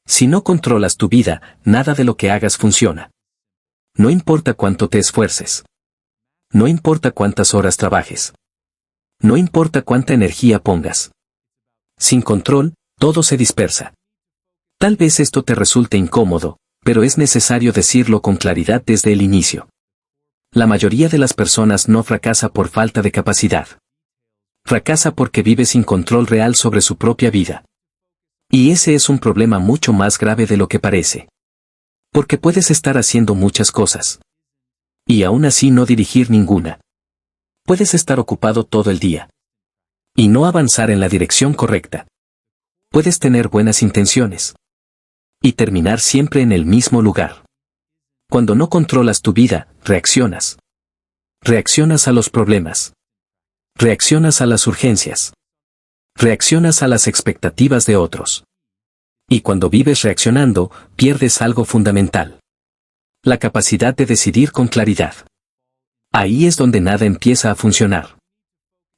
Si no controlas tu vida, nada de lo que hagas funciona. No importa cuánto te esfuerces. No importa cuántas horas trabajes. No importa cuánta energía pongas. Sin control, todo se dispersa. Tal vez esto te resulte incómodo, pero es necesario decirlo con claridad desde el inicio. La mayoría de las personas no fracasa por falta de capacidad. Fracasa porque vive sin control real sobre su propia vida. Y ese es un problema mucho más grave de lo que parece. Porque puedes estar haciendo muchas cosas. Y aún así no dirigir ninguna. Puedes estar ocupado todo el día. Y no avanzar en la dirección correcta. Puedes tener buenas intenciones. Y terminar siempre en el mismo lugar. Cuando no controlas tu vida, reaccionas. Reaccionas a los problemas. Reaccionas a las urgencias. Reaccionas a las expectativas de otros. Y cuando vives reaccionando, pierdes algo fundamental. La capacidad de decidir con claridad. Ahí es donde nada empieza a funcionar.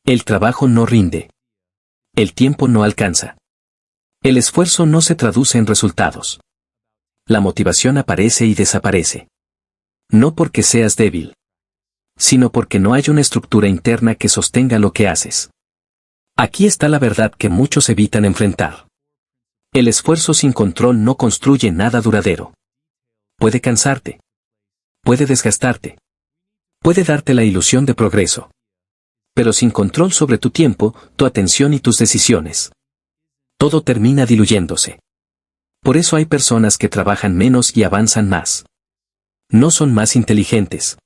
El trabajo no rinde. El tiempo no alcanza. El esfuerzo no se traduce en resultados. La motivación aparece y desaparece. No porque seas débil, sino porque no hay una estructura interna que sostenga lo que haces. Aquí está la verdad que muchos evitan enfrentar. El esfuerzo sin control no construye nada duradero. Puede cansarte. Puede desgastarte. Puede darte la ilusión de progreso. Pero sin control sobre tu tiempo, tu atención y tus decisiones, todo termina diluyéndose. Por eso hay personas que trabajan menos y avanzan más. No son más inteligentes.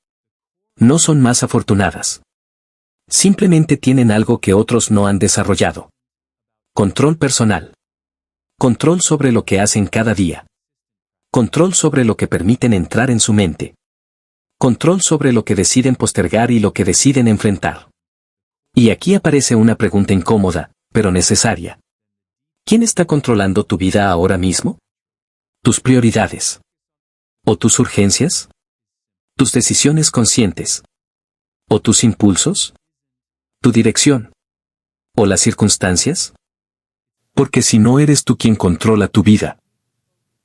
No son más afortunadas. Simplemente tienen algo que otros no han desarrollado. Control personal. Control sobre lo que hacen cada día. Control sobre lo que permiten entrar en su mente. Control sobre lo que deciden postergar y lo que deciden enfrentar. Y aquí aparece una pregunta incómoda, pero necesaria. ¿Quién está controlando tu vida ahora mismo? ¿Tus prioridades? ¿O tus urgencias? ¿Tus decisiones conscientes? ¿O tus impulsos? ¿Tu dirección? ¿O las circunstancias? Porque si no eres tú quien controla tu vida,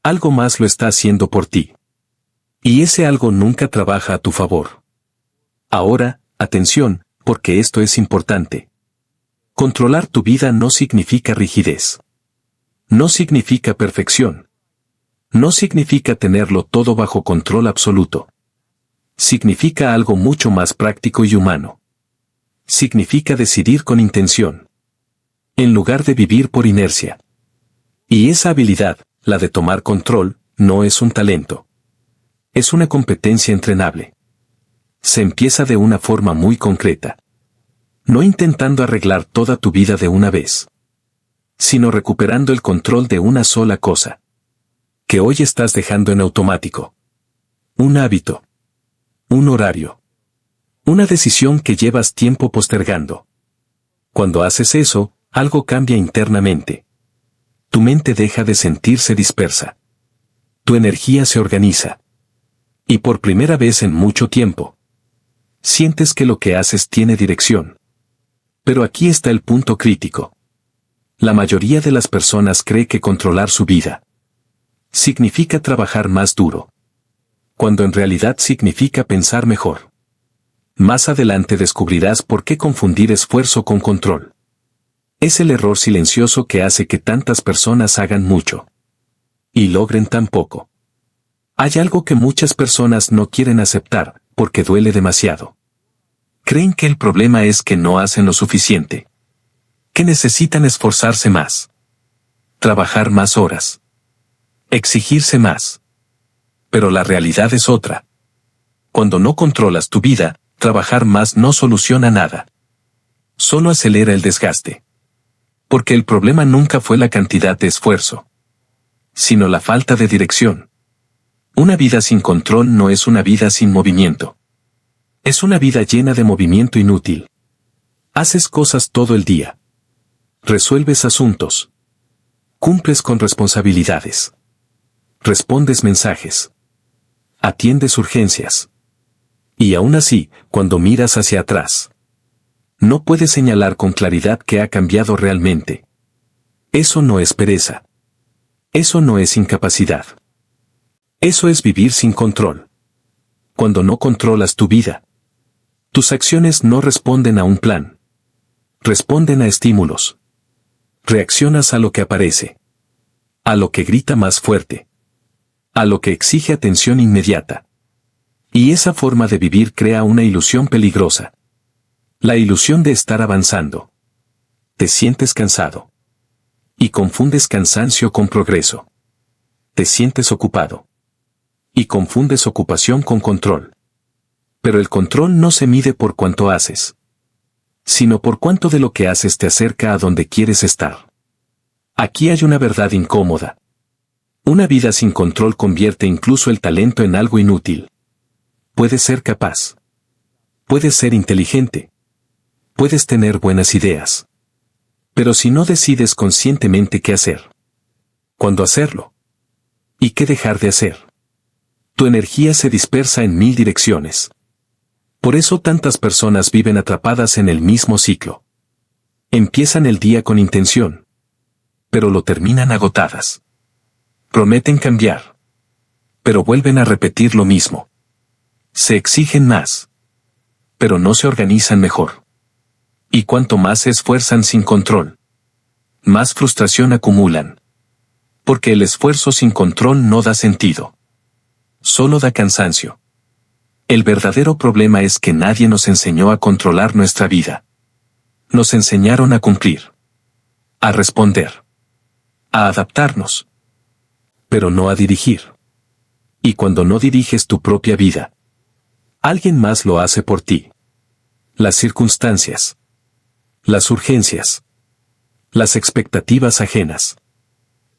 algo más lo está haciendo por ti. Y ese algo nunca trabaja a tu favor. Ahora, atención, porque esto es importante. Controlar tu vida no significa rigidez. No significa perfección. No significa tenerlo todo bajo control absoluto. Significa algo mucho más práctico y humano. Significa decidir con intención, en lugar de vivir por inercia. Y esa habilidad, la de tomar control, no es un talento. Es una competencia entrenable. Se empieza de una forma muy concreta. No intentando arreglar toda tu vida de una vez, sino recuperando el control de una sola cosa, que hoy estás dejando en automático. Un hábito. Un horario. Una decisión que llevas tiempo postergando. Cuando haces eso, algo cambia internamente. Tu mente deja de sentirse dispersa. Tu energía se organiza. Y por primera vez en mucho tiempo, sientes que lo que haces tiene dirección. Pero aquí está el punto crítico. La mayoría de las personas cree que controlar su vida significa trabajar más duro, cuando en realidad significa pensar mejor. Más adelante descubrirás por qué confundir esfuerzo con control. Es el error silencioso que hace que tantas personas hagan mucho y logren tan poco. Hay algo que muchas personas no quieren aceptar, porque duele demasiado. Creen que el problema es que no hacen lo suficiente, que necesitan esforzarse más, trabajar más horas, exigirse más. Pero la realidad es otra. Cuando no controlas tu vida, trabajar más no soluciona nada. Solo acelera el desgaste. Porque el problema nunca fue la cantidad de esfuerzo, sino la falta de dirección. Una vida sin control no es una vida sin movimiento. Es una vida llena de movimiento inútil. Haces cosas todo el día. Resuelves asuntos. Cumples con responsabilidades. Respondes mensajes. Atiendes urgencias. Y aún así, cuando miras hacia atrás, no puedes señalar con claridad qué ha cambiado realmente. Eso no es pereza. Eso no es incapacidad. Eso es vivir sin control. Cuando no controlas tu vida, tus acciones no responden a un plan. Responden a estímulos. Reaccionas a lo que aparece. A lo que grita más fuerte. A lo que exige atención inmediata. Y esa forma de vivir crea una ilusión peligrosa. La ilusión de estar avanzando. Te sientes cansado. Y confundes cansancio con progreso. Te sientes ocupado. Y confundes ocupación con control. Pero el control no se mide por cuánto haces, sino por cuánto de lo que haces te acerca a donde quieres estar. Aquí hay una verdad incómoda. Una vida sin control convierte incluso el talento en algo inútil. Puedes ser capaz. Puedes ser inteligente. Puedes tener buenas ideas. Pero si no decides conscientemente qué hacer, cuándo hacerlo y qué dejar de hacer, tu energía se dispersa en 1000 direcciones. Por eso tantas personas viven atrapadas en el mismo ciclo. Empiezan el día con intención, pero lo terminan agotadas. Prometen cambiar, pero vuelven a repetir lo mismo. Se exigen más, pero no se organizan mejor. Y cuanto más se esfuerzan sin control, más frustración acumulan. Porque el esfuerzo sin control no da sentido. Solo da cansancio. El verdadero problema es que nadie nos enseñó a controlar nuestra vida. Nos enseñaron a cumplir. A responder. A adaptarnos. Pero no a dirigir. Y cuando no diriges tu propia vida, alguien más lo hace por ti. Las circunstancias. Las urgencias. Las expectativas ajenas.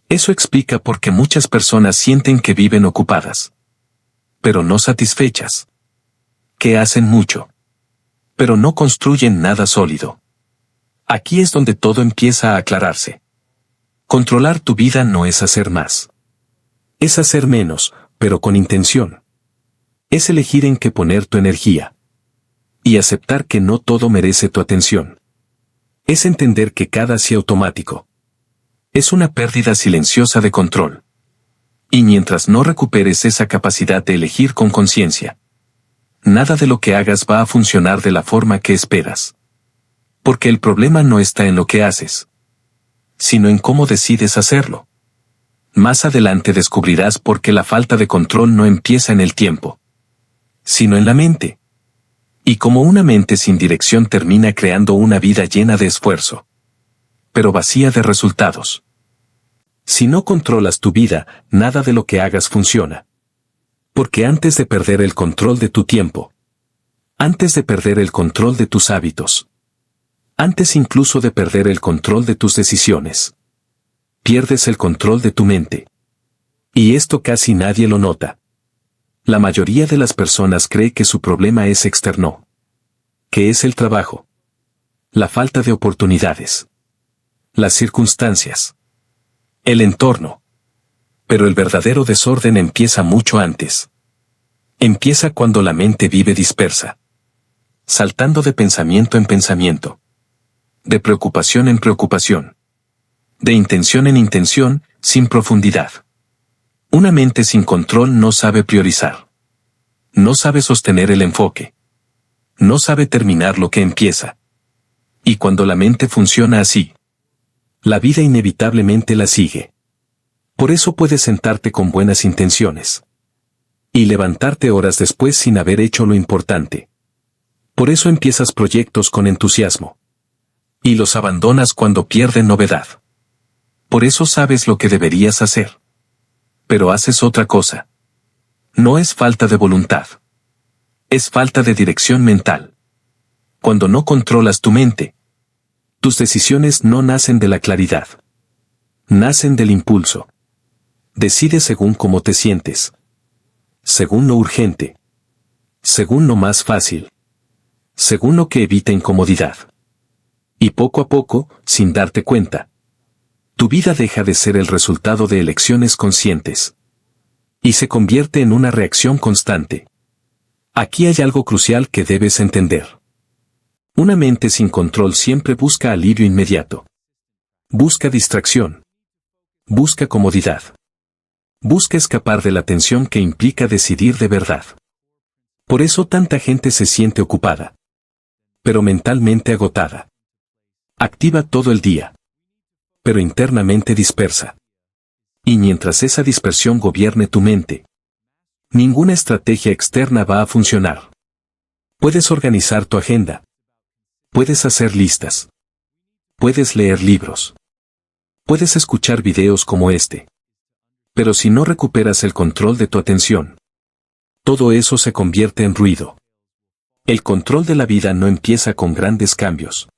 Eso explica por qué muchas personas sienten que viven ocupadas, pero no satisfechas. Que hacen mucho, pero no construyen nada sólido. Aquí es donde todo empieza a aclararse. Controlar tu vida no es hacer más. Es hacer menos, pero con intención. Es elegir en qué poner tu energía. Y aceptar que no todo merece tu atención. Es entender que cada sí automático es una pérdida silenciosa de control. Y mientras no recuperes esa capacidad de elegir con conciencia, nada de lo que hagas va a funcionar de la forma que esperas. Porque el problema no está en lo que haces, sino en cómo decides hacerlo. Más adelante descubrirás por qué la falta de control no empieza en el tiempo, sino en la mente. Y como una mente sin dirección termina creando una vida llena de esfuerzo, pero vacía de resultados. Si no controlas tu vida, nada de lo que hagas funciona. Porque antes de perder el control de tu tiempo, antes de perder el control de tus hábitos, antes incluso de perder el control de tus decisiones, pierdes el control de tu mente. Y esto casi nadie lo nota. La mayoría de las personas cree que su problema es externo. Que es el trabajo. La falta de oportunidades. Las circunstancias. El entorno. Pero el verdadero desorden empieza mucho antes. Empieza cuando la mente vive dispersa. Saltando de pensamiento en pensamiento. De preocupación en preocupación. De intención en intención, sin profundidad. Una mente sin control no sabe priorizar. No sabe sostener el enfoque. No sabe terminar lo que empieza. Y cuando la mente funciona así, la vida inevitablemente la sigue. Por eso puedes sentarte con buenas intenciones y levantarte horas después sin haber hecho lo importante. Por eso empiezas proyectos con entusiasmo y los abandonas cuando pierden novedad. Por eso sabes lo que deberías hacer, pero haces otra cosa. No es falta de voluntad. Es falta de dirección mental. Cuando no controlas tu mente, tus decisiones no nacen de la claridad. Nacen del impulso. Decides según cómo te sientes. Según lo urgente. Según lo más fácil. Según lo que evita incomodidad. Y poco a poco, sin darte cuenta, tu vida deja de ser el resultado de elecciones conscientes. Y se convierte en una reacción constante. Aquí hay algo crucial que debes entender. Una mente sin control siempre busca alivio inmediato. Busca distracción. Busca comodidad. Busca escapar de la tensión que implica decidir de verdad. Por eso tanta gente se siente ocupada, pero mentalmente agotada. Activa todo el día, pero internamente dispersa. Y mientras esa dispersión gobierne tu mente, ninguna estrategia externa va a funcionar. Puedes organizar tu agenda. Puedes hacer listas. Puedes leer libros. Puedes escuchar videos como este. Pero si no recuperas el control de tu atención, todo eso se convierte en ruido. El control de la vida no empieza con grandes cambios.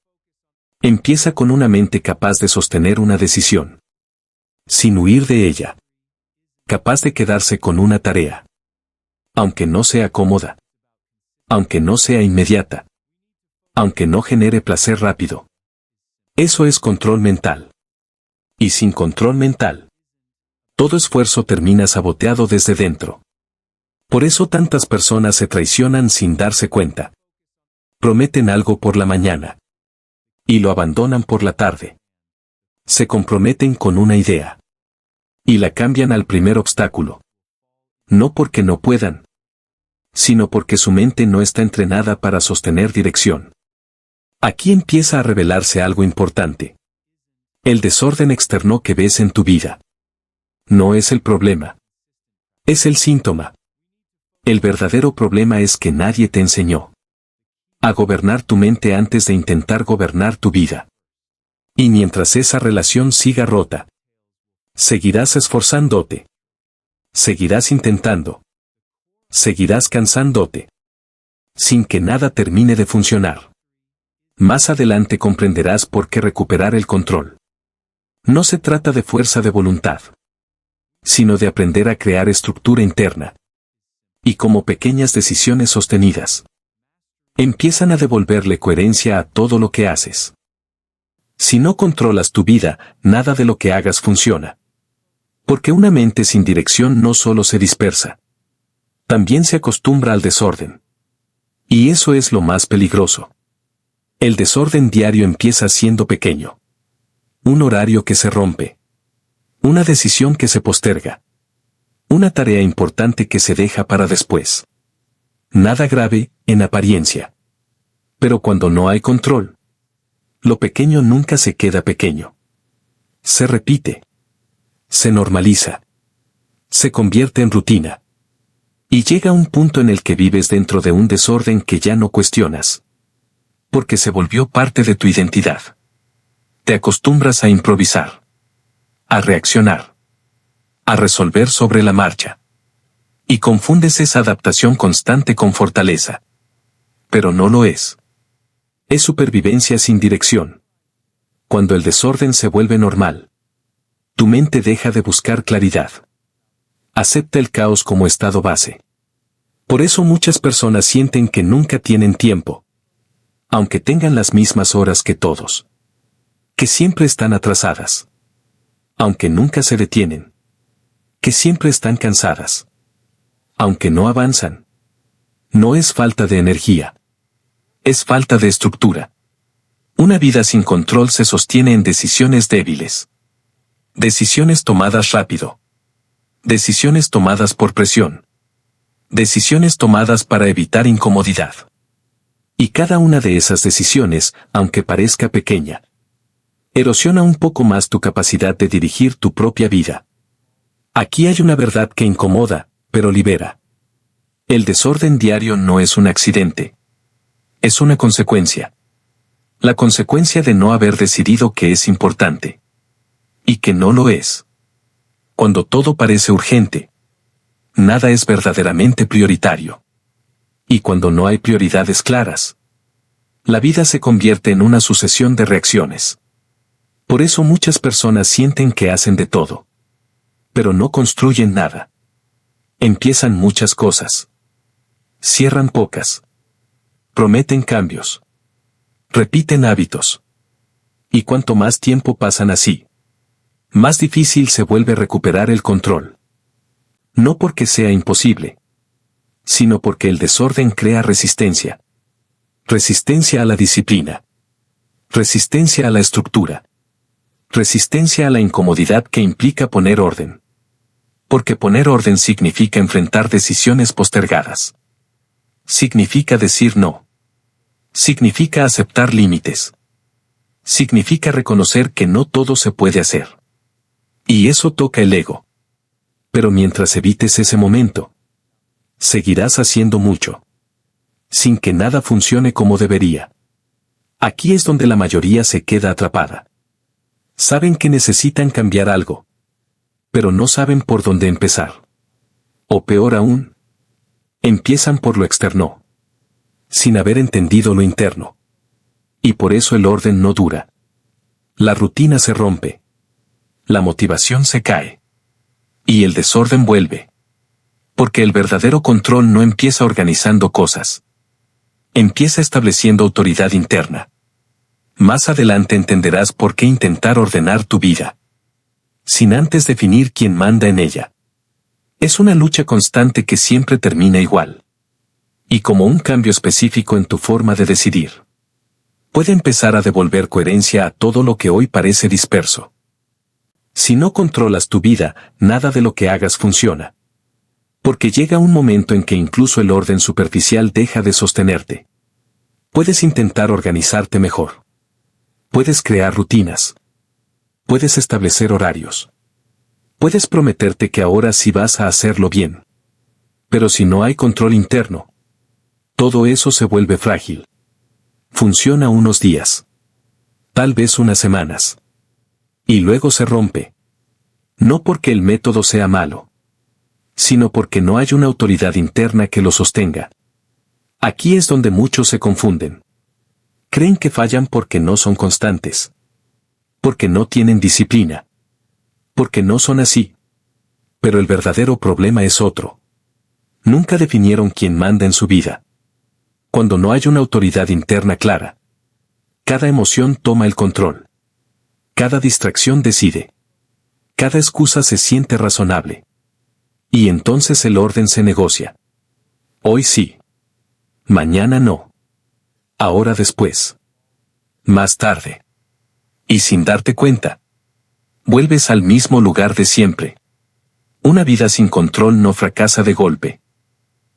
Empieza con una mente capaz de sostener una decisión, sin huir de ella. Capaz de quedarse con una tarea, aunque no sea cómoda, aunque no sea inmediata, aunque no genere placer rápido. Eso es control mental. Y sin control mental, todo esfuerzo termina saboteado desde dentro. Por eso tantas personas se traicionan sin darse cuenta. Prometen algo por la mañana y lo abandonan por la tarde. Se comprometen con una idea y la cambian al primer obstáculo. No porque no puedan, sino porque su mente no está entrenada para sostener dirección. Aquí empieza a revelarse algo importante. El desorden externo que ves en tu vida no es el problema. Es el síntoma. El verdadero problema es que nadie te enseñó a gobernar tu mente antes de intentar gobernar tu vida. Y mientras esa relación siga rota, seguirás esforzándote. Seguirás intentando. Seguirás cansándote, sin que nada termine de funcionar. Más adelante comprenderás por qué recuperar el control no se trata de fuerza de voluntad, sino de aprender a crear estructura interna. Y como pequeñas decisiones sostenidas, empiezan a devolverle coherencia a todo lo que haces. Si no controlas tu vida, nada de lo que hagas funciona. Porque una mente sin dirección no solo se dispersa, también se acostumbra al desorden. Y eso es lo más peligroso. El desorden diario empieza siendo pequeño. Un horario que se rompe. Una decisión que se posterga. Una tarea importante que se deja para después. Nada grave, en apariencia. Pero cuando no hay control, lo pequeño nunca se queda pequeño. Se repite. Se normaliza. Se convierte en rutina. Y llega un punto en el que vives dentro de un desorden que ya no cuestionas. Porque se volvió parte de tu identidad. Te acostumbras a improvisar. A reaccionar. A resolver sobre la marcha. Y confundes esa adaptación constante con fortaleza. Pero no lo es. Es supervivencia sin dirección. Cuando el desorden se vuelve normal, tu mente deja de buscar claridad. Acepta el caos como estado base. Por eso muchas personas sienten que nunca tienen tiempo, aunque tengan las mismas horas que todos. Que siempre están atrasadas, aunque nunca se detienen. Que siempre están cansadas, aunque no avanzan. No es falta de energía. Es falta de estructura. Una vida sin control se sostiene en decisiones débiles. Decisiones tomadas rápido. Decisiones tomadas por presión. Decisiones tomadas para evitar incomodidad. Y cada una de esas decisiones, aunque parezca pequeña, erosiona un poco más tu capacidad de dirigir tu propia vida. Aquí hay una verdad que incomoda, pero libera. El desorden diario no es un accidente. Es una consecuencia. La consecuencia de no haber decidido que es importante. Y que no lo es. Cuando todo parece urgente, nada es verdaderamente prioritario. Y cuando no hay prioridades claras, la vida se convierte en una sucesión de reacciones. Por eso muchas personas sienten que hacen de todo. Pero no construyen nada. Empiezan muchas cosas. Cierran pocas. Prometen cambios. Repiten hábitos. Y cuanto más tiempo pasan así, más difícil se vuelve recuperar el control. No porque sea imposible, sino porque el desorden crea resistencia. Resistencia a la disciplina. Resistencia a la estructura. Resistencia a la incomodidad que implica poner orden. Porque poner orden significa enfrentar decisiones postergadas. Significa decir no. Significa aceptar límites. Significa reconocer que no todo se puede hacer. Y eso toca el ego. Pero mientras evites ese momento, seguirás haciendo mucho, sin que nada funcione como debería. Aquí es donde la mayoría se queda atrapada. Saben que necesitan cambiar algo, pero no saben por dónde empezar. O peor aún, empiezan por lo externo, sin haber entendido lo interno. Y por eso el orden no dura. La rutina se rompe. La motivación se cae. Y el desorden vuelve. Porque el verdadero control no empieza organizando cosas. Empieza estableciendo autoridad interna. Más adelante entenderás por qué intentar ordenar tu vida, sin antes definir quién manda en ella. Es una lucha constante que siempre termina igual. Y como un cambio específico en tu forma de decidir, puede empezar a devolver coherencia a todo lo que hoy parece disperso. Si no controlas tu vida, nada de lo que hagas funciona. Porque llega un momento en que incluso el orden superficial deja de sostenerte. Puedes intentar organizarte mejor. Puedes crear rutinas. Puedes establecer horarios. Puedes prometerte que ahora sí vas a hacerlo bien. Pero si no hay control interno, todo eso se vuelve frágil. Funciona unos días. Tal vez unas semanas. Y luego se rompe. No porque el método sea malo, sino porque no hay una autoridad interna que lo sostenga. Aquí es donde muchos se confunden. Creen que fallan porque no son constantes. Porque no tienen disciplina. Porque no son así. Pero el verdadero problema es otro. Nunca definieron quién manda en su vida. Cuando no hay una autoridad interna clara, cada emoción toma el control. Cada distracción decide. Cada excusa se siente razonable. Y entonces el orden se negocia. Hoy sí. Mañana no. Ahora después. Más tarde. Y sin darte cuenta, vuelves al mismo lugar de siempre. Una vida sin control no fracasa de golpe.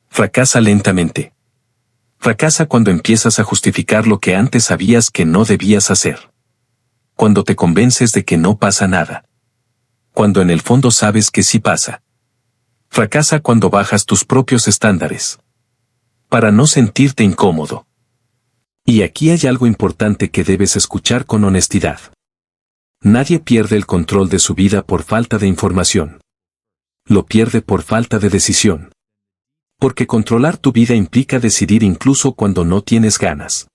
Fracasa lentamente. Fracasa cuando empiezas a justificar lo que antes sabías que no debías hacer. Cuando te convences de que no pasa nada. Cuando en el fondo sabes que sí pasa. Fracasa cuando bajas tus propios estándares. Para no sentirte incómodo. Y aquí hay algo importante que debes escuchar con honestidad. Nadie pierde el control de su vida por falta de información. Lo pierde por falta de decisión. Porque controlar tu vida implica decidir incluso cuando no tienes ganas.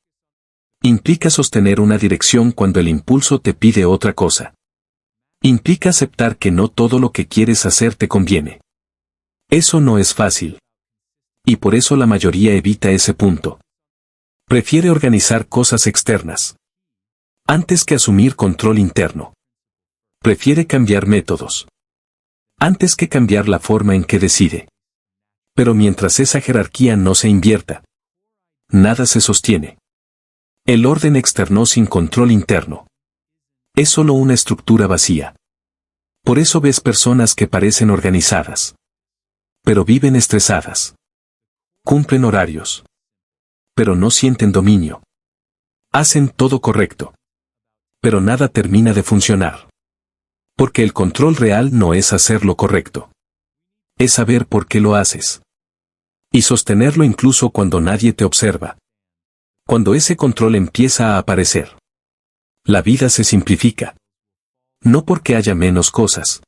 Implica sostener una dirección cuando el impulso te pide otra cosa. Implica aceptar que no todo lo que quieres hacer te conviene. Eso no es fácil. Y por eso la mayoría evita ese punto. Prefiere organizar cosas externas antes que asumir control interno. Prefiere cambiar métodos antes que cambiar la forma en que decide. Pero mientras esa jerarquía no se invierta, nada se sostiene. El orden externo sin control interno es solo una estructura vacía. Por eso ves personas que parecen organizadas, pero viven estresadas. Cumplen horarios, pero no sienten dominio. Hacen todo correcto, pero nada termina de funcionar. Porque el control real no es hacer lo correcto. Es saber por qué lo haces. Y sostenerlo incluso cuando nadie te observa. Cuando ese control empieza a aparecer, la vida se simplifica. No porque haya menos cosas,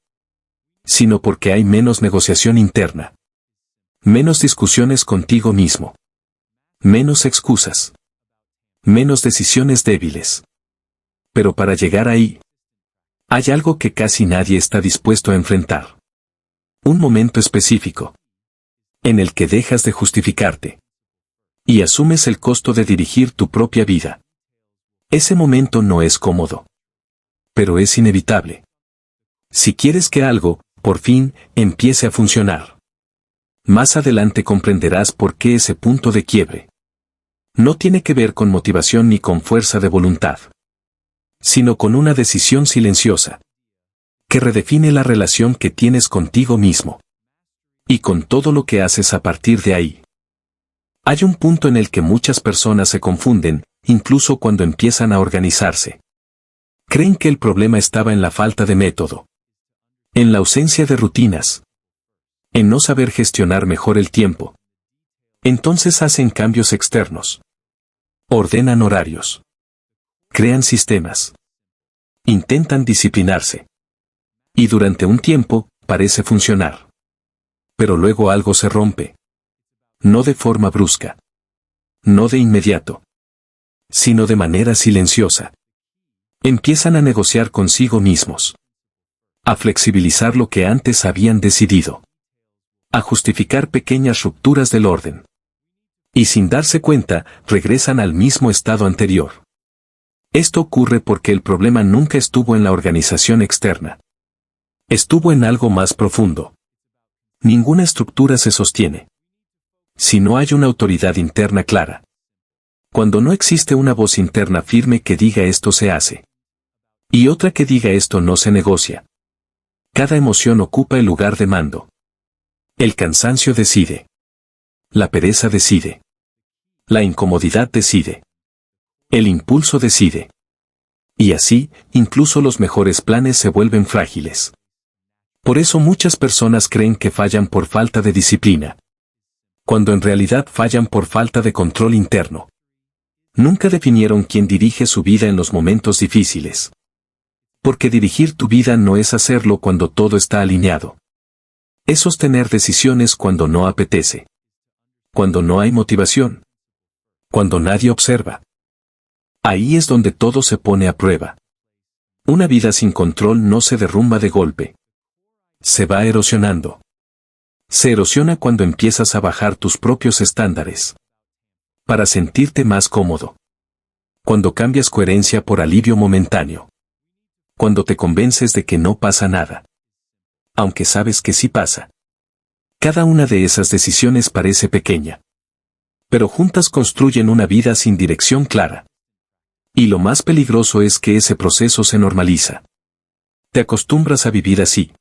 sino porque hay menos negociación interna. Menos discusiones contigo mismo. Menos excusas. Menos decisiones débiles. Pero para llegar ahí, hay algo que casi nadie está dispuesto a enfrentar. Un momento específico, en el que dejas de justificarte y asumes el costo de dirigir tu propia vida. Ese momento no es cómodo, pero es inevitable. Si quieres que algo, por fin, empiece a funcionar, más adelante comprenderás por qué ese punto de quiebre no tiene que ver con motivación ni con fuerza de voluntad, sino con una decisión silenciosa, que redefine la relación que tienes contigo mismo y con todo lo que haces a partir de ahí. Hay un punto en el que muchas personas se confunden, incluso cuando empiezan a organizarse. Creen que el problema estaba en la falta de método, en la ausencia de rutinas, en no saber gestionar mejor el tiempo. Entonces hacen cambios externos, ordenan horarios, crean sistemas, intentan disciplinarse. Y durante un tiempo, parece funcionar. Pero luego algo se rompe. No de forma brusca. No de inmediato. Sino de manera silenciosa. Empiezan a negociar consigo mismos. A flexibilizar lo que antes habían decidido. A justificar pequeñas rupturas del orden. Y sin darse cuenta, regresan al mismo estado anterior. Esto ocurre porque el problema nunca estuvo en la organización externa. Estuvo en algo más profundo. Ninguna estructura se sostiene si no hay una autoridad interna clara. Cuando no existe una voz interna firme que diga esto se hace, y otra que diga esto no se negocia. Cada emoción ocupa el lugar de mando. El cansancio decide. La pereza decide. La incomodidad decide. El impulso decide. Y así, incluso los mejores planes se vuelven frágiles. Por eso muchas personas creen que fallan por falta de disciplina, cuando en realidad fallan por falta de control interno. Nunca definieron quién dirige su vida en los momentos difíciles. Porque dirigir tu vida no es hacerlo cuando todo está alineado. Es sostener decisiones cuando no apetece. Cuando no hay motivación. Cuando nadie observa. Ahí es donde todo se pone a prueba. Una vida sin control no se derrumba de golpe. Se va erosionando. Se erosiona cuando empiezas a bajar tus propios estándares. Para sentirte más cómodo. Cuando cambias coherencia por alivio momentáneo. Cuando te convences de que no pasa nada. Aunque sabes que sí pasa. Cada una de esas decisiones parece pequeña. Pero juntas construyen una vida sin dirección clara. Y lo más peligroso es que ese proceso se normaliza. Te acostumbras a vivir así.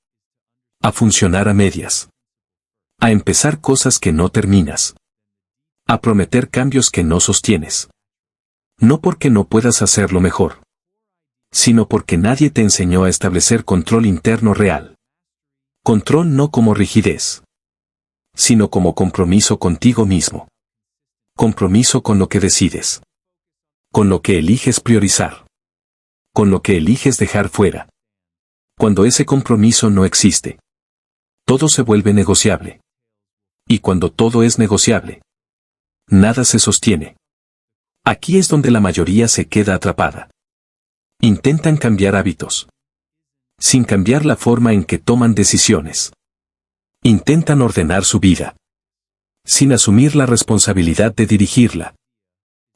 A funcionar a medias. A empezar cosas que no terminas. A prometer cambios que no sostienes. No porque no puedas hacerlo mejor, sino porque nadie te enseñó a establecer control interno real. Control no como rigidez, sino como compromiso contigo mismo. Compromiso con lo que decides. Con lo que eliges priorizar. Con lo que eliges dejar fuera. Cuando ese compromiso no existe, todo se vuelve negociable. Y cuando todo es negociable, nada se sostiene. Aquí es donde la mayoría se queda atrapada. Intentan cambiar hábitos, sin cambiar la forma en que toman decisiones. Intentan ordenar su vida, sin asumir la responsabilidad de dirigirla.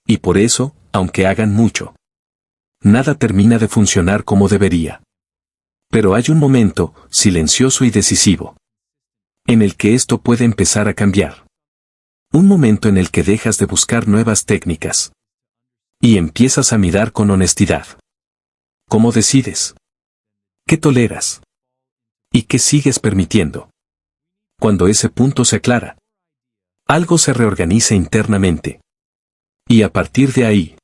Y por eso, aunque hagan mucho, nada termina de funcionar como debería. Pero hay un momento, silencioso y decisivo, en el que esto puede empezar a cambiar. Un momento en el que dejas de buscar nuevas técnicas. Y empiezas a mirar con honestidad. ¿Cómo decides? ¿Qué toleras? ¿Y qué sigues permitiendo? Cuando ese punto se aclara, algo se reorganiza internamente. Y a partir de ahí,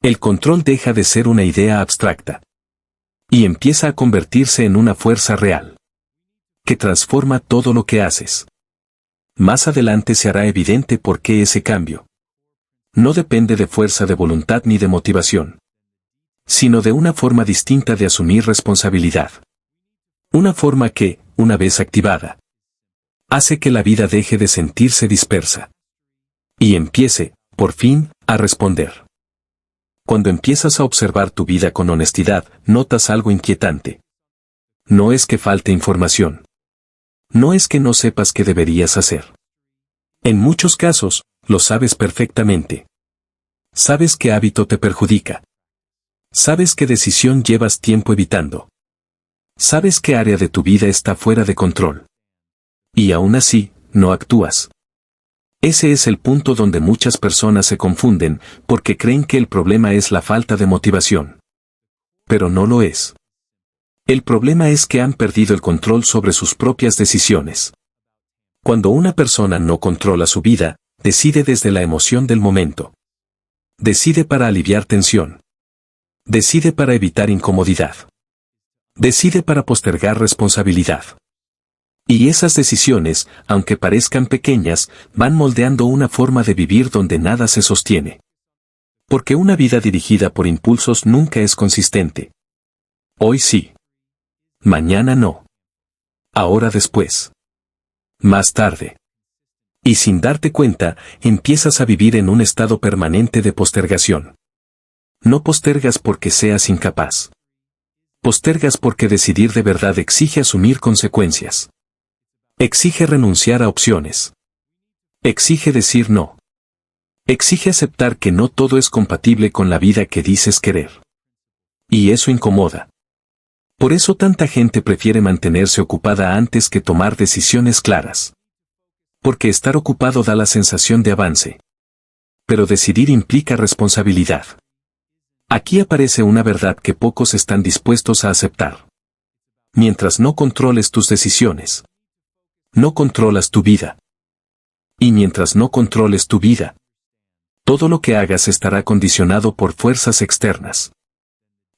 el control deja de ser una idea abstracta. Y empieza a convertirse en una fuerza real. Que transforma todo lo que haces. Más adelante se hará evidente por qué ese cambio no depende de fuerza de voluntad ni de motivación, sino de una forma distinta de asumir responsabilidad. Una forma que, una vez activada, hace que la vida deje de sentirse dispersa. Y empiece, por fin, a responder. Cuando empiezas a observar tu vida con honestidad, notas algo inquietante. No es que falte información. No es que no sepas qué deberías hacer. En muchos casos, lo sabes perfectamente. Sabes qué hábito te perjudica. Sabes qué decisión llevas tiempo evitando. Sabes qué área de tu vida está fuera de control. Y aún así, no actúas. Ese es el punto donde muchas personas se confunden, porque creen que el problema es la falta de motivación. pero no lo es. El problema es que han perdido el control sobre sus propias decisiones. Cuando una persona no controla su vida, decide desde la emoción del momento. Decide para aliviar tensión. Decide para evitar incomodidad. Decide para postergar responsabilidad. Y esas decisiones, aunque parezcan pequeñas, van moldeando una forma de vivir donde nada se sostiene. Porque una vida dirigida por impulsos nunca es consistente. Hoy sí. Mañana no. Ahora después. Más tarde. Y sin darte cuenta, empiezas a vivir en un estado permanente de postergación. No postergas porque seas incapaz. Postergas porque decidir de verdad exige asumir consecuencias. Exige renunciar a opciones. Exige decir no. Exige aceptar que no todo es compatible con la vida que dices querer. Y eso incomoda. Por eso tanta gente prefiere mantenerse ocupada antes que tomar decisiones claras. Porque estar ocupado da la sensación de avance. Pero decidir implica responsabilidad. Aquí aparece una verdad que pocos están dispuestos a aceptar. Mientras no controles tus decisiones, no controlas tu vida. Y mientras no controles tu vida, todo lo que hagas estará condicionado por fuerzas externas.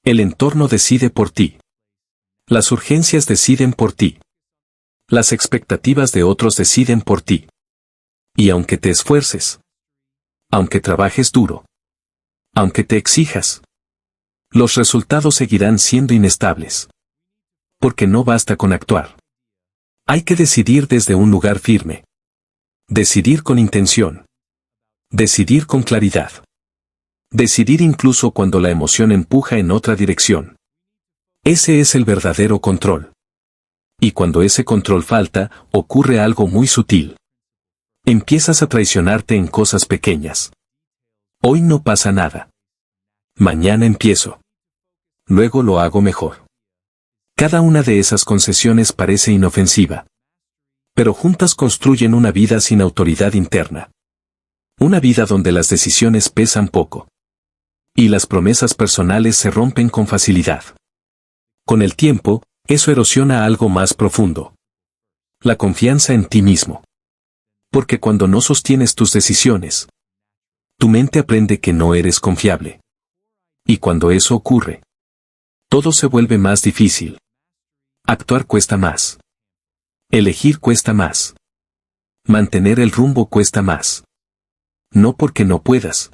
El entorno decide por ti. Las urgencias deciden por ti. Las expectativas de otros deciden por ti. Y aunque te esfuerces, aunque trabajes duro, aunque te exijas, los resultados seguirán siendo inestables. Porque no basta con actuar. Hay que decidir desde un lugar firme. Decidir con intención. Decidir con claridad. Decidir incluso cuando la emoción empuja en otra dirección. Ese es el verdadero control. Y cuando ese control falta, ocurre algo muy sutil. Empiezas a traicionarte en cosas pequeñas. Hoy no pasa nada. Mañana empiezo. Luego lo hago mejor. Cada una de esas concesiones parece inofensiva. Pero juntas construyen una vida sin autoridad interna. Una vida donde las decisiones pesan poco. Y las promesas personales se rompen con facilidad. Con el tiempo, eso erosiona algo más profundo. La confianza en ti mismo. Porque cuando no sostienes tus decisiones, tu mente aprende que no eres confiable. Y cuando eso ocurre, todo se vuelve más difícil. Actuar cuesta más. Elegir cuesta más. Mantener el rumbo cuesta más. No porque no puedas,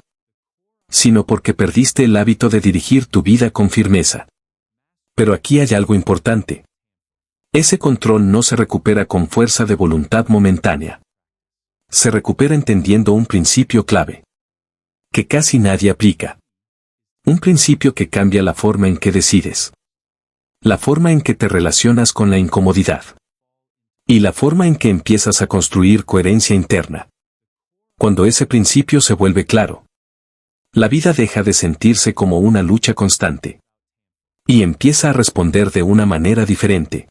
sino porque perdiste el hábito de dirigir tu vida con firmeza. Pero aquí hay algo importante. Ese control no se recupera con fuerza de voluntad momentánea. Se recupera entendiendo un principio clave. Que casi nadie aplica. Un principio que cambia la forma en que decides. La forma en que te relacionas con la incomodidad. Y la forma en que empiezas a construir coherencia interna. Cuando ese principio se vuelve claro, la vida deja de sentirse como una lucha constante. Y empieza a responder de una manera diferente.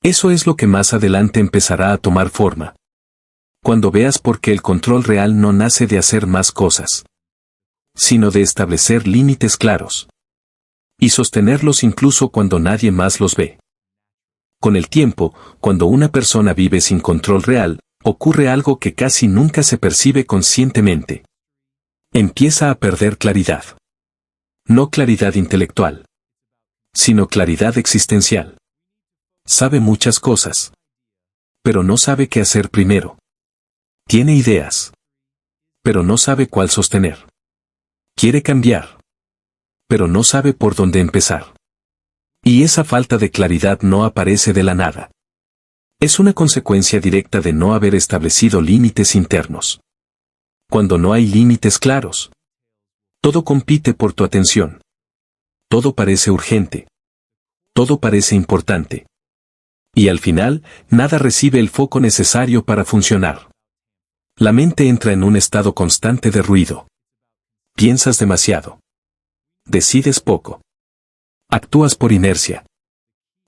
Eso es lo que más adelante empezará a tomar forma. Cuando veas por qué el control real no nace de hacer más cosas, sino de establecer límites claros. Y sostenerlos incluso cuando nadie más los ve. Con el tiempo, cuando una persona vive sin control real, ocurre algo que casi nunca se percibe conscientemente. Empieza a perder claridad. No claridad intelectual, sino claridad existencial. Sabe muchas cosas, pero no sabe qué hacer primero. Tiene ideas, pero no sabe cuál sostener. Quiere cambiar, pero no sabe por dónde empezar. Y esa falta de claridad no aparece de la nada. Es una consecuencia directa de no haber establecido límites internos. Cuando no hay límites claros, todo compite por tu atención. Todo parece urgente. Todo parece importante. Y al final, nada recibe el foco necesario para funcionar. La mente entra en un estado constante de ruido. Piensas demasiado. Decides poco. Actúas por inercia.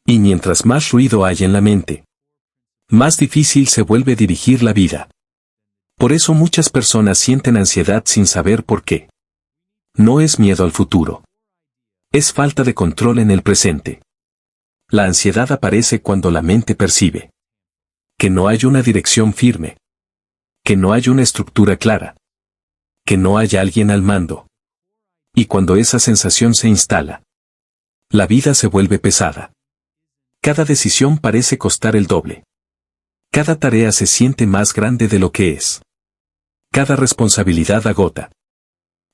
Y mientras más ruido hay en la mente, más difícil se vuelve dirigir la vida. Por eso muchas personas sienten ansiedad sin saber por qué. No es miedo al futuro. Es falta de control en el presente. La ansiedad aparece cuando la mente percibe que no hay una dirección firme, que no hay una estructura clara, que no hay alguien al mando. Y cuando esa sensación se instala, la vida se vuelve pesada. Cada decisión parece costar el doble. Cada tarea se siente más grande de lo que es. Cada responsabilidad agota.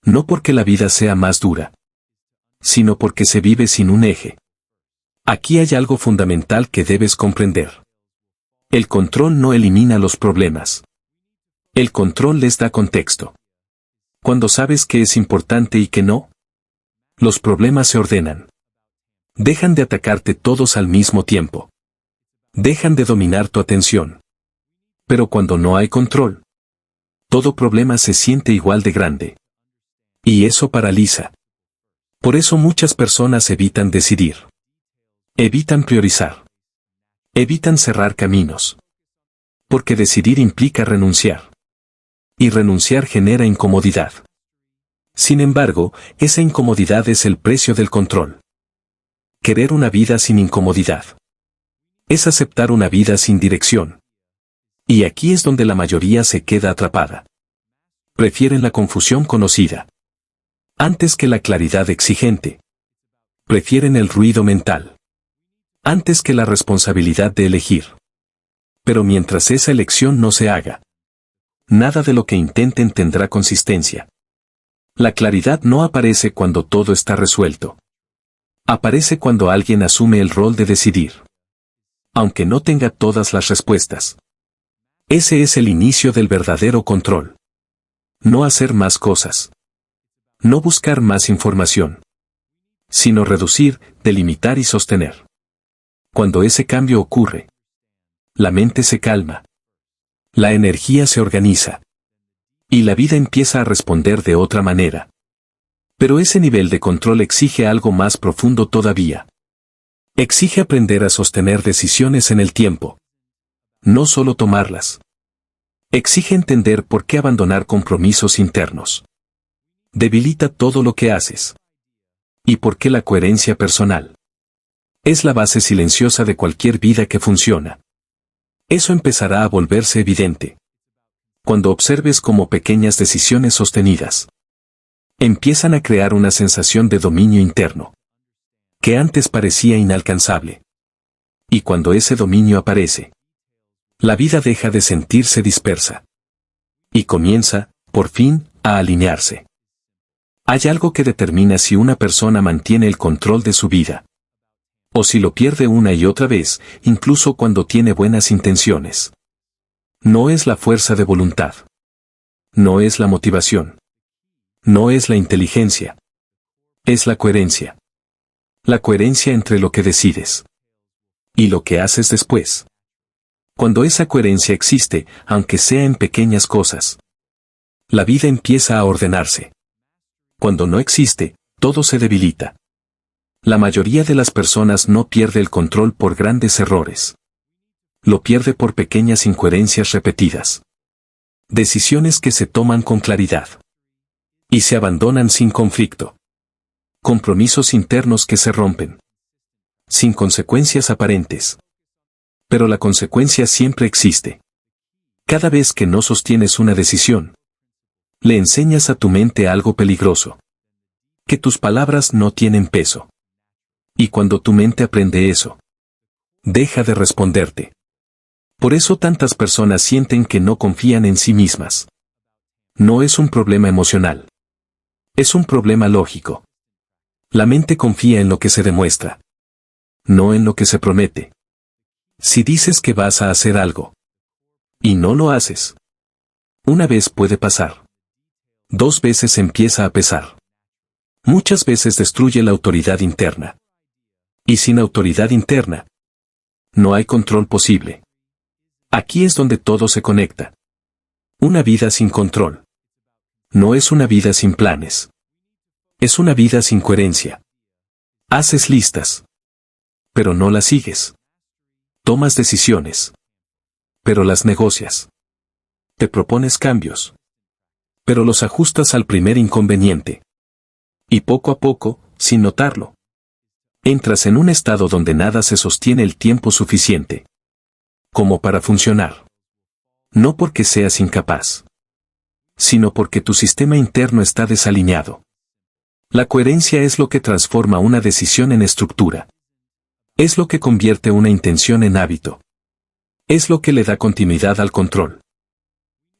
No porque la vida sea más dura, sino porque se vive sin un eje. Aquí hay algo fundamental que debes comprender. El control no elimina los problemas. El control les da contexto. Cuando sabes qué es importante y qué no, los problemas se ordenan. Dejan de atacarte todos al mismo tiempo. Dejan de dominar tu atención. Pero cuando no hay control, todo problema se siente igual de grande. Y eso paraliza. Por eso muchas personas evitan decidir. Evitan priorizar. Evitan cerrar caminos. Porque decidir implica renunciar. Y renunciar genera incomodidad. Sin embargo, esa incomodidad es el precio del control. Querer una vida sin incomodidad es aceptar una vida sin dirección. Y aquí es donde la mayoría se queda atrapada. Prefieren la confusión conocida antes que la claridad exigente. Prefieren el ruido mental antes que la responsabilidad de elegir. Pero mientras esa elección no se haga, nada de lo que intenten tendrá consistencia. La claridad no aparece cuando todo está resuelto. Aparece cuando alguien asume el rol de decidir. Aunque no tenga todas las respuestas. Ese es el inicio del verdadero control. No hacer más cosas. No buscar más información. Sino reducir, delimitar y sostener. Cuando ese cambio ocurre, la mente se calma. La energía se organiza. Y la vida empieza a responder de otra manera. Pero ese nivel de control exige algo más profundo todavía. Exige aprender a sostener decisiones en el tiempo. No solo tomarlas. Exige entender por qué abandonar compromisos internos debilita todo lo que haces. Y por qué la coherencia personal es la base silenciosa de cualquier vida que funciona. Eso empezará a volverse evidente cuando observes cómo pequeñas decisiones sostenidas empiezan a crear una sensación de dominio interno que antes parecía inalcanzable. Y cuando ese dominio aparece, la vida deja de sentirse dispersa y comienza, por fin, a alinearse. Hay algo que determina si una persona mantiene el control de su vida o si lo pierde una y otra vez, incluso cuando tiene buenas intenciones. No es la fuerza de voluntad. No es la motivación. No es la inteligencia. Es la coherencia. La coherencia entre lo que decides y lo que haces después. Cuando esa coherencia existe, aunque sea en pequeñas cosas, la vida empieza a ordenarse. Cuando no existe, todo se debilita. La mayoría de las personas no pierde el control por grandes errores. Lo pierde por pequeñas incoherencias repetidas. Decisiones que se toman con claridad. Y se abandonan sin conflicto. Compromisos internos que se rompen. Sin consecuencias aparentes. Pero la consecuencia siempre existe. Cada vez que no sostienes una decisión, le enseñas a tu mente algo peligroso. Que tus palabras no tienen peso. Y cuando tu mente aprende eso, deja de responderte. Por eso tantas personas sienten que no confían en sí mismas. No es un problema emocional. Es un problema lógico. La mente confía en lo que se demuestra. No en lo que se promete. Si dices que vas a hacer algo y no lo haces, una vez puede pasar. 2 veces empieza a pesar. Muchas veces destruye la autoridad interna. Y sin autoridad interna, no hay control posible. Aquí es donde todo se conecta. Una vida sin control no es una vida sin planes. Es una vida sin coherencia. Haces listas, pero no las sigues. Tomas decisiones, pero las negocias. Te propones cambios, pero los ajustas al primer inconveniente. Y poco a poco, sin notarlo. Entras en un estado donde nada se sostiene el tiempo suficiente como para funcionar. No porque seas incapaz, sino porque tu sistema interno está desalineado. La coherencia es lo que transforma una decisión en estructura. Es lo que convierte una intención en hábito. Es lo que le da continuidad al control.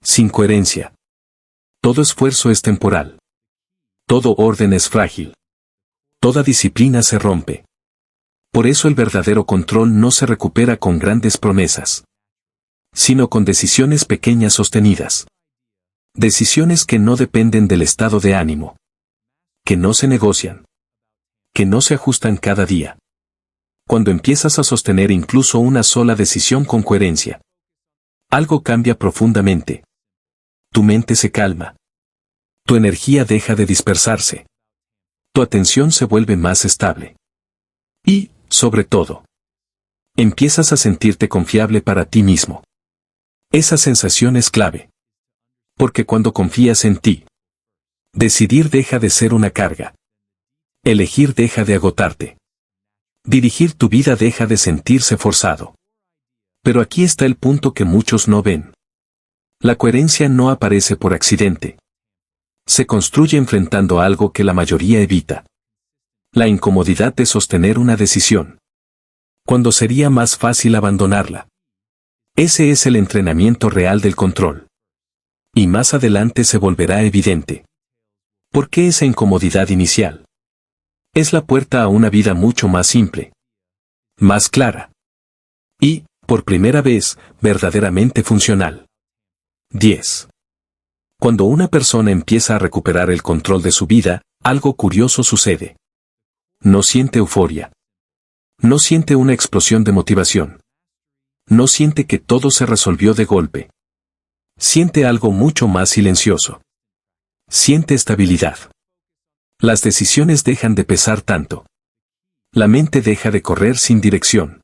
Sin coherencia, todo esfuerzo es temporal. Todo orden es frágil. Toda disciplina se rompe. Por eso el verdadero control no se recupera con grandes promesas, sino con decisiones pequeñas sostenidas. Decisiones que no dependen del estado de ánimo, que no se negocian, que no se ajustan cada día. Cuando empiezas a sostener incluso una sola decisión con coherencia, algo cambia profundamente. Tu mente se calma. Tu energía deja de dispersarse. Tu atención se vuelve más estable. Y, sobre todo, empiezas a sentirte confiable para ti mismo. Esa sensación es clave. Porque cuando confías en ti, decidir deja de ser una carga. Elegir deja de agotarte. Dirigir tu vida deja de sentirse forzado. Pero aquí está el punto que muchos no ven. La coherencia no aparece por accidente. Se construye enfrentando algo que la mayoría evita. La incomodidad de sostener una decisión, cuando sería más fácil abandonarla. Ese es el entrenamiento real del control. Y más adelante se volverá evidente. ¿Por qué esa incomodidad inicial? Es la puerta a una vida mucho más simple, más clara. Y, por primera vez, verdaderamente funcional. 10. Cuando una persona empieza a recuperar el control de su vida, algo curioso sucede. No siente euforia. No siente una explosión de motivación. No siente que todo se resolvió de golpe. Siente algo mucho más silencioso. Siente estabilidad. Las decisiones dejan de pesar tanto. La mente deja de correr sin dirección.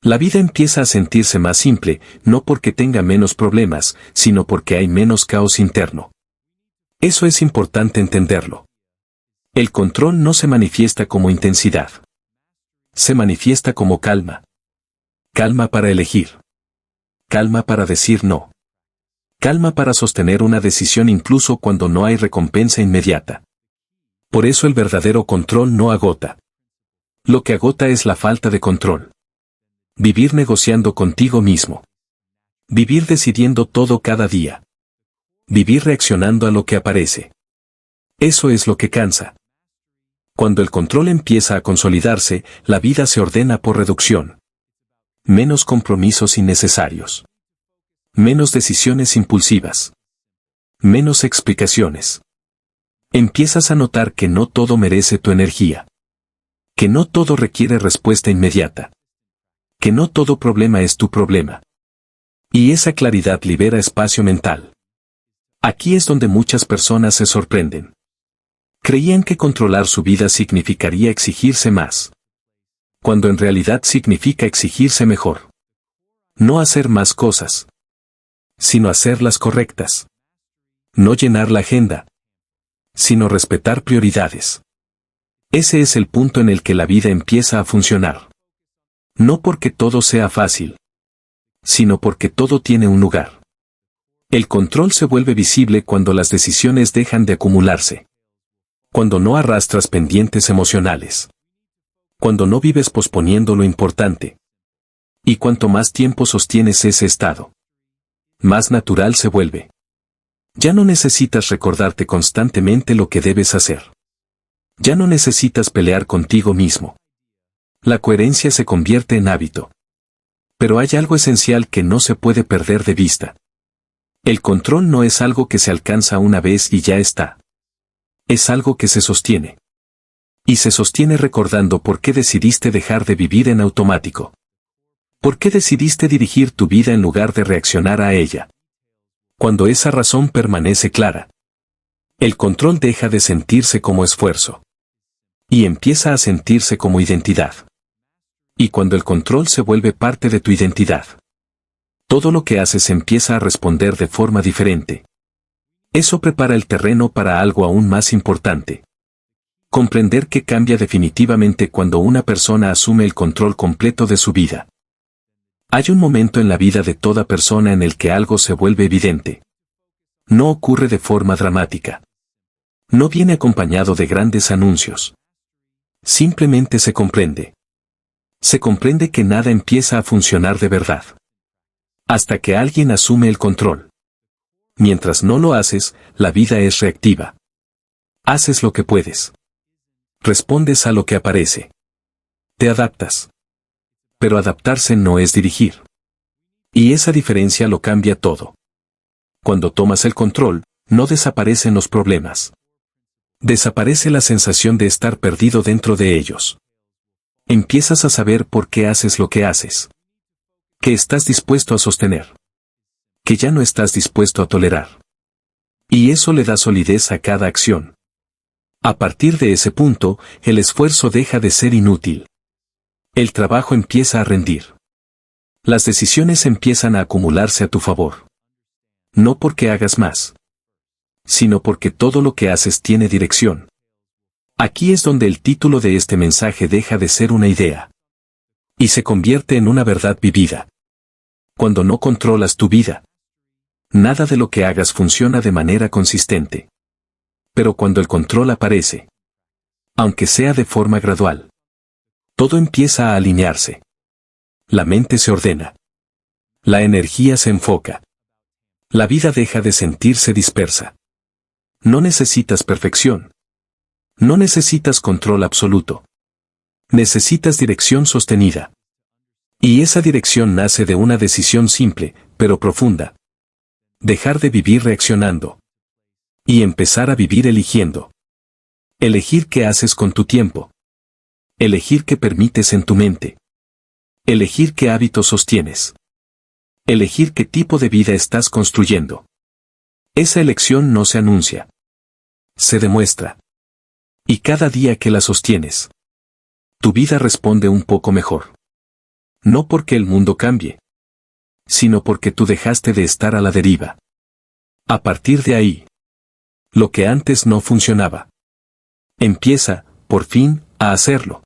La vida empieza a sentirse más simple, no porque tenga menos problemas, sino porque hay menos caos interno. Eso es importante entenderlo. El control no se manifiesta como intensidad. Se manifiesta como calma. Calma para elegir. Calma para decir no. Calma para sostener una decisión incluso cuando no hay recompensa inmediata. Por eso el verdadero control no agota. Lo que agota es la falta de control. Vivir negociando contigo mismo. Vivir decidiendo todo cada día. Vivir reaccionando a lo que aparece. Eso es lo que cansa. Cuando el control empieza a consolidarse, la vida se ordena por reducción. Menos compromisos innecesarios. Menos decisiones impulsivas. Menos explicaciones. Empiezas a notar que no todo merece tu energía. Que no todo requiere respuesta inmediata. Que no todo problema es tu problema. Y esa claridad libera espacio mental. Aquí es donde muchas personas se sorprenden. Creían que controlar su vida significaría exigirse más, cuando en realidad significa exigirse mejor. No hacer más cosas, sino hacerlas correctas. No llenar la agenda, sino respetar prioridades. Ese es el punto en el que la vida empieza a funcionar. No porque todo sea fácil, sino porque todo tiene un lugar. El control se vuelve visible cuando las decisiones dejan de acumularse. Cuando no arrastras pendientes emocionales. Cuando no vives posponiendo lo importante. Y cuanto más tiempo sostienes ese estado, más natural se vuelve. Ya no necesitas recordarte constantemente lo que debes hacer. Ya no necesitas pelear contigo mismo. La coherencia se convierte en hábito. Pero hay algo esencial que no se puede perder de vista. El control no es algo que se alcanza una vez y ya está. Es algo que se sostiene. Y se sostiene recordando por qué decidiste dejar de vivir en automático. ¿Por qué decidiste dirigir tu vida en lugar de reaccionar a ella? Cuando esa razón permanece clara, el control deja de sentirse como esfuerzo. Y empieza a sentirse como identidad. Y cuando el control se vuelve parte de tu identidad, todo lo que haces empieza a responder de forma diferente. Eso prepara el terreno para algo aún más importante. Comprender que cambia definitivamente cuando una persona asume el control completo de su vida. Hay un momento en la vida de toda persona en el que algo se vuelve evidente. No ocurre de forma dramática. No viene acompañado de grandes anuncios. Simplemente se comprende. Se comprende que nada empieza a funcionar de verdad. Hasta que alguien asume el control. Mientras no lo haces, la vida es reactiva. Haces lo que puedes. Respondes a lo que aparece. Te adaptas. Pero adaptarse no es dirigir. Y esa diferencia lo cambia todo. Cuando tomas el control, no desaparecen los problemas. Desaparece la sensación de estar perdido dentro de ellos. Empiezas a saber por qué haces lo que haces. Que estás dispuesto a sostener. Que ya no estás dispuesto a tolerar. Y eso le da solidez a cada acción. A partir de ese punto, el esfuerzo deja de ser inútil. El trabajo empieza a rendir. Las decisiones empiezan a acumularse a tu favor. No porque hagas más, sino porque todo lo que haces tiene dirección. Aquí es donde el título de este mensaje deja de ser una idea. Y se convierte en una verdad vivida. Cuando no controlas tu vida, nada de lo que hagas funciona de manera consistente. Pero cuando el control aparece, aunque sea de forma gradual, todo empieza a alinearse. La mente se ordena. La energía se enfoca. La vida deja de sentirse dispersa. No necesitas perfección. No necesitas control absoluto. Necesitas dirección sostenida. Y esa dirección nace de una decisión simple, pero profunda. Dejar de vivir reaccionando. Y empezar a vivir eligiendo. Elegir qué haces con tu tiempo. Elegir qué permites en tu mente. Elegir qué hábitos sostienes. Elegir qué tipo de vida estás construyendo. Esa elección no se anuncia. Se demuestra. Y cada día que la sostienes, tu vida responde un poco mejor. No porque el mundo cambie, sino porque tú dejaste de estar a la deriva. A partir de ahí, lo que antes no funcionaba, empieza, por fin, a hacerlo.